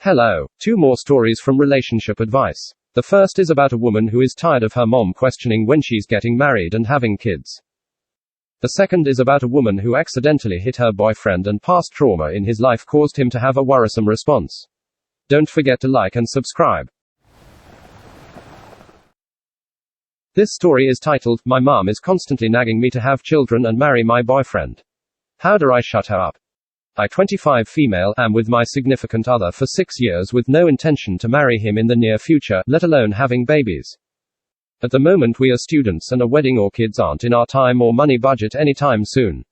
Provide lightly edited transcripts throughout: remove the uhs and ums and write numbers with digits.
Hello. 2 more stories from relationship advice. The first is about a woman who is tired of her mom questioning when she's getting married and having kids. The second is about a woman who accidentally hit her boyfriend and past trauma in his life caused him to have a worrisome response. Don't forget to like and subscribe. This story is titled, "My mom is constantly nagging me to have children and marry my boyfriend. How do I shut her up? I, 25 female, am with my significant other for 6 years with no intention to marry him in the near future, let alone having babies. At the moment we are students and a wedding or kids aren't in our time or money budget anytime soon.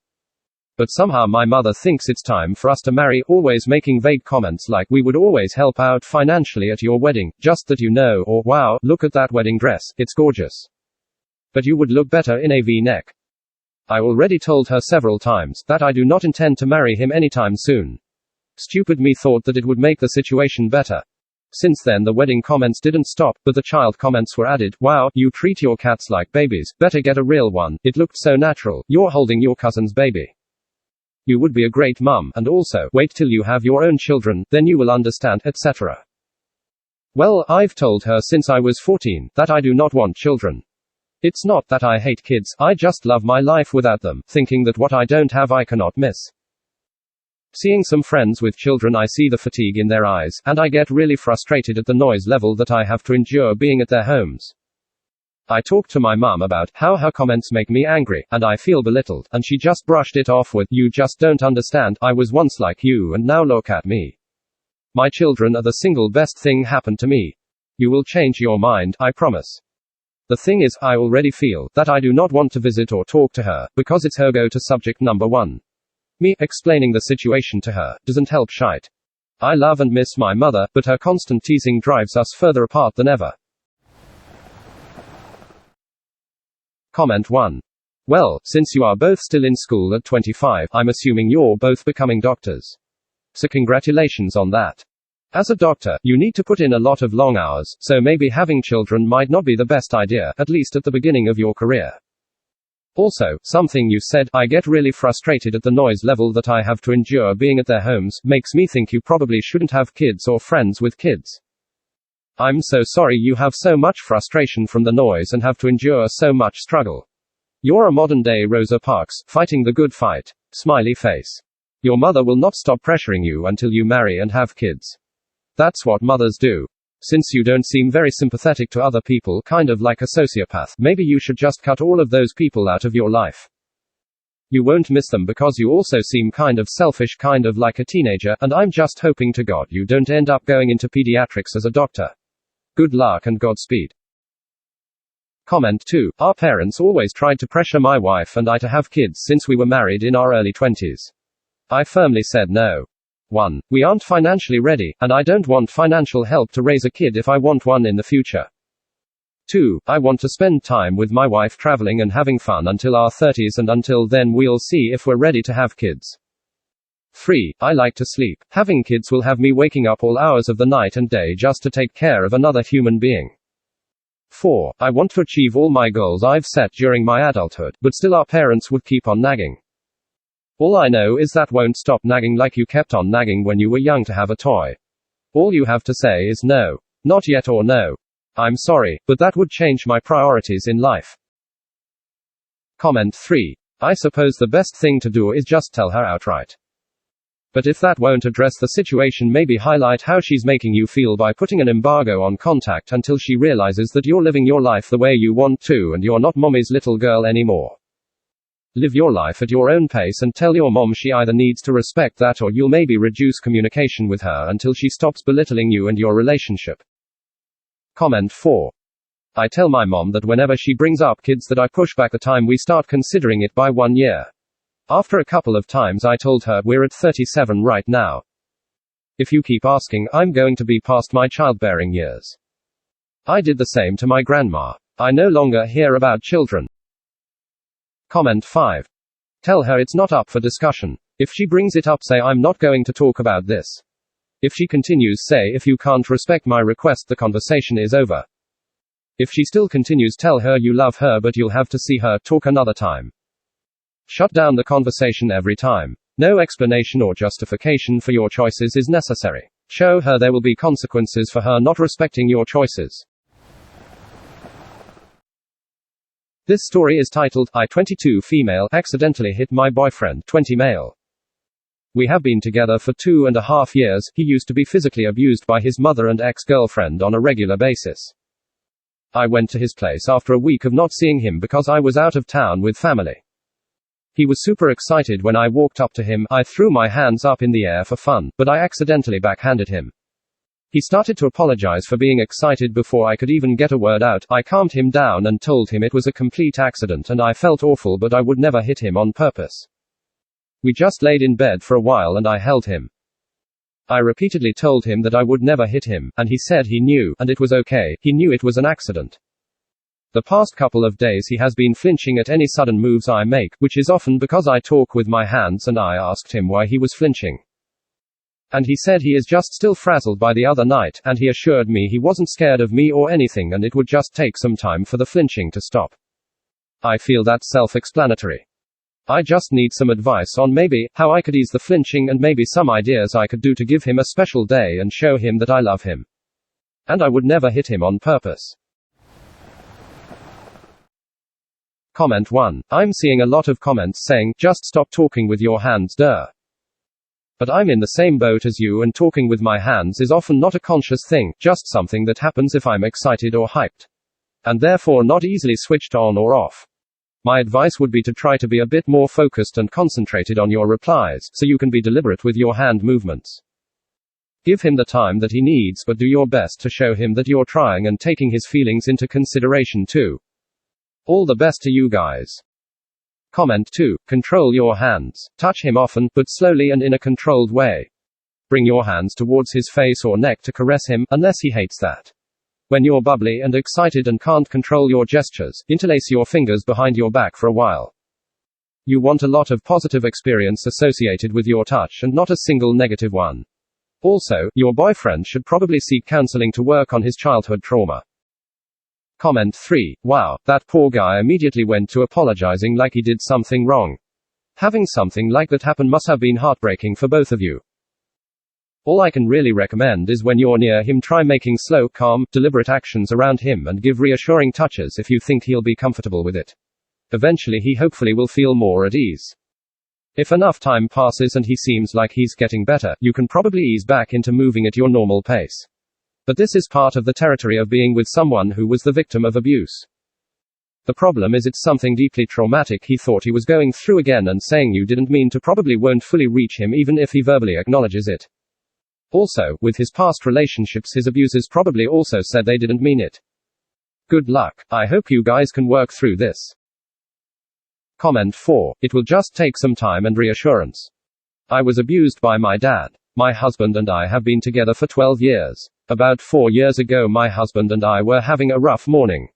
But somehow my mother thinks it's time for us to marry, always making vague comments like, we would always help out financially at your wedding, just that you know, or wow, look at that wedding dress, it's gorgeous. But you would look better in a V-neck. I already told her several times that I do not intend to marry him anytime soon. Stupid me thought that it would make the situation better. Since then the wedding comments didn't stop, but the child comments were added. Wow, you treat your cats like babies, better get a real one, it looked so natural, you're holding your cousin's baby. You would be a great mum, and also, wait till you have your own children, then you will understand, etc. Well, I've told her since I was 14 that I do not want children. It's not that I hate kids, I just love my life without them, thinking that what I don't have I cannot miss. Seeing some friends with children, I see the fatigue in their eyes, and I get really frustrated at the noise level that I have to endure being at their homes. I talked to my mum about how her comments make me angry, and I feel belittled, and she just brushed it off with, you just don't understand, I was once like you and now look at me. My children are the single best thing happened to me. You will change your mind, I promise. The thing is, I already feel that I do not want to visit or talk to her, because it's her go-to subject number 1. Me explaining the situation to her doesn't help shite. I love and miss my mother, but her constant teasing drives us further apart than ever. Comment 1. Well, since you are both still in school at 25, I'm assuming you're both becoming doctors. So congratulations on that. As a doctor, you need to put in a lot of long hours, so maybe having children might not be the best idea, at least at the beginning of your career. Also, something you said, I get really frustrated at the noise level that I have to endure being at their homes, makes me think you probably shouldn't have kids or friends with kids. I'm so sorry you have so much frustration from the noise and have to endure so much struggle. You're a modern-day Rosa Parks, fighting the good fight. Smiley face. Your mother will not stop pressuring you until you marry and have kids. That's what mothers do. Since you don't seem very sympathetic to other people, kind of like a sociopath, maybe you should just cut all of those people out of your life. You won't miss them because you also seem kind of selfish, kind of like a teenager, and I'm just hoping to God you don't end up going into pediatrics as a doctor. Good luck and Godspeed. Comment 2. Our parents always tried to pressure my wife and I to have kids since we were married in our early 20s. I firmly said no. 1. We aren't financially ready, and I don't want financial help to raise a kid if I want one in the future. 2. I want to spend time with my wife traveling and having fun until our 30s, and until then we'll see if we're ready to have kids. 3. I like to sleep. Having kids will have me waking up all hours of the night and day just to take care of another human being. 4. I want to achieve all my goals I've set during my adulthood, but still our parents would keep on nagging. All I know is that won't stop nagging like you kept on nagging when you were young to have a toy. All you have to say is no. Not yet or no. I'm sorry, but that would change my priorities in life. Comment 3. I suppose the best thing to do is just tell her outright. But if that won't address the situation, maybe highlight how she's making you feel by putting an embargo on contact until she realizes that you're living your life the way you want to and you're not mommy's little girl anymore. Live your life at your own pace and tell your mom she either needs to respect that or you'll maybe reduce communication with her until she stops belittling you and your relationship. Comment 4. I tell my mom that whenever she brings up kids that I push back the time we start considering it by 1 year. After a couple of times I told her we're at 37 right now. If you keep asking, I'm going to be past my childbearing years. I did the same to my grandma. I no longer hear about children. Comment 5. Tell her it's not up for discussion. If she brings it up, say I'm not going to talk about this. If she continues, say if you can't respect my request, the conversation is over. If she still continues, tell her you love her but you'll have to see her talk another time. Shut down the conversation every time. No explanation or justification for your choices is necessary. Show her there will be consequences for her not respecting your choices. This story is titled, I 22 female accidentally hit my boyfriend 20 male. We have been together for 2.5 years. He used to be physically abused by his mother and ex-girlfriend on a regular basis. I went to his place after a week of not seeing him because I was out of town with family. He was super excited when I walked up to him. I threw my hands up in the air for fun, but I accidentally backhanded him. He started to apologize for being excited before I could even get a word out. I calmed him down and told him it was a complete accident and I felt awful, but I would never hit him on purpose. We just laid in bed for a while and I held him. I repeatedly told him that I would never hit him, and he said he knew, and it was okay. He knew it was an accident. The past couple of days he has been flinching at any sudden moves I make, which is often because I talk with my hands, and I asked him why he was flinching. And he said he is just still frazzled by the other night, and he assured me he wasn't scared of me or anything and it would just take some time for the flinching to stop. I feel that's self-explanatory. I just need some advice on maybe how I could ease the flinching and maybe some ideas I could do to give him a special day and show him that I love him. And I would never hit him on purpose. Comment 1. I'm seeing a lot of comments saying, just stop talking with your hands, duh. But I'm in the same boat as you, and talking with my hands is often not a conscious thing, just something that happens if I'm excited or hyped. And therefore not easily switched on or off. My advice would be to try to be a bit more focused and concentrated on your replies, so you can be deliberate with your hand movements. Give him the time that he needs, but do your best to show him that you're trying and taking his feelings into consideration too. All the best to you guys. Comment 2. Control your hands. Touch him often, but slowly and in a controlled way. Bring your hands towards his face or neck to caress him, unless he hates that. When you're bubbly and excited and can't control your gestures, interlace your fingers behind your back for a while. You want a lot of positive experience associated with your touch and not a single negative one. Also, your boyfriend should probably seek counseling to work on his childhood trauma. Comment 3. Wow, that poor guy immediately went to apologizing like he did something wrong. Having something like that happen must have been heartbreaking for both of you. All I can really recommend is when you're near him, try making slow, calm, deliberate actions around him and give reassuring touches if you think he'll be comfortable with it. Eventually he hopefully will feel more at ease. If enough time passes and he seems like he's getting better, you can probably ease back into moving at your normal pace. But this is part of the territory of being with someone who was the victim of abuse. The problem is it's something deeply traumatic he thought he was going through again, and saying you didn't mean to probably won't fully reach him even if he verbally acknowledges it. Also, with his past relationships his abusers probably also said they didn't mean it. Good luck. I hope you guys can work through this. Comment 4. It will just take some time and reassurance. I was abused by my dad. My husband and I have been together for 12 years. About 4 years ago my husband and I were having a rough morning.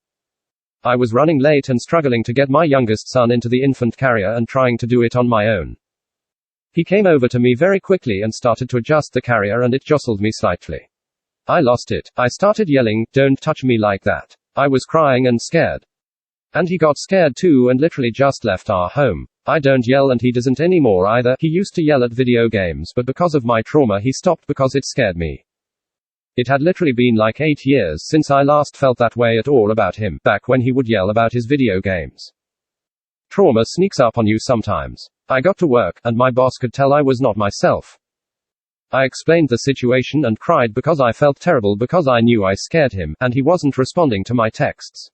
I was running late and struggling to get my youngest son into the infant carrier and trying to do it on my own. He came over to me very quickly and started to adjust the carrier and it jostled me slightly. I lost it. I started yelling, "Don't touch me like that." I was crying and scared. And he got scared too and literally just left our home. I don't yell and he doesn't anymore either. He used to yell at video games, but because of my trauma he stopped because it scared me. It had literally been like 8 years since I last felt that way at all about him, back when he would yell about his video games. Trauma sneaks up on you sometimes. I got to work, and my boss could tell I was not myself. I explained the situation and cried because I felt terrible because I knew I scared him, and he wasn't responding to my texts.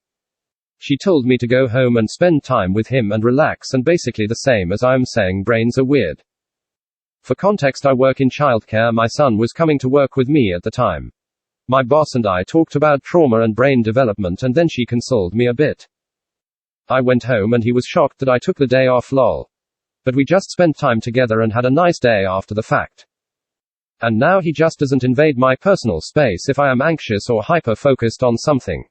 She told me to go home and spend time with him and relax, and basically the same as I'm saying brains are weird. For context, I work in childcare. My son was coming to work with me at the time. My boss and I talked about trauma and brain development, and then she consoled me a bit. I went home and he was shocked that I took the day off, lol. But we just spent time together and had a nice day after the fact. And now he just doesn't invade my personal space if I am anxious or hyper-focused on something.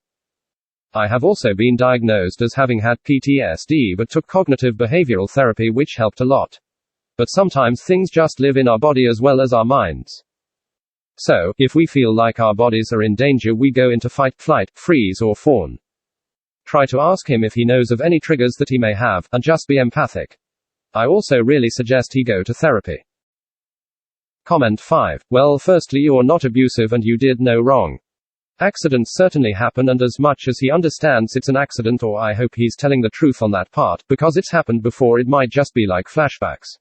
I have also been diagnosed as having had PTSD but took cognitive behavioral therapy, which helped a lot. But sometimes things just live in our body as well as our minds. So, if we feel like our bodies are in danger, we go into fight, flight, freeze or fawn. Try to ask him if he knows of any triggers that he may have, and just be empathic. I also really suggest he go to therapy. Comment 5. Well, firstly, you're not abusive and you did no wrong. Accidents certainly happen, and as much as he understands it's an accident, or I hope he's telling the truth on that part, because it's happened before, it might just be like flashbacks.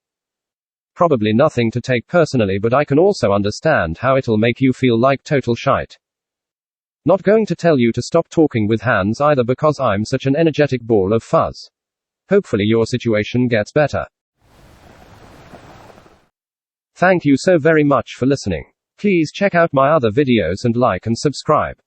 Probably nothing to take personally, but I can also understand how it'll make you feel like total shite. Not going to tell you to stop talking with Hans either, because I'm such an energetic ball of fuzz. Hopefully your situation gets better. Thank you so very much for listening. Please check out my other videos and like and subscribe.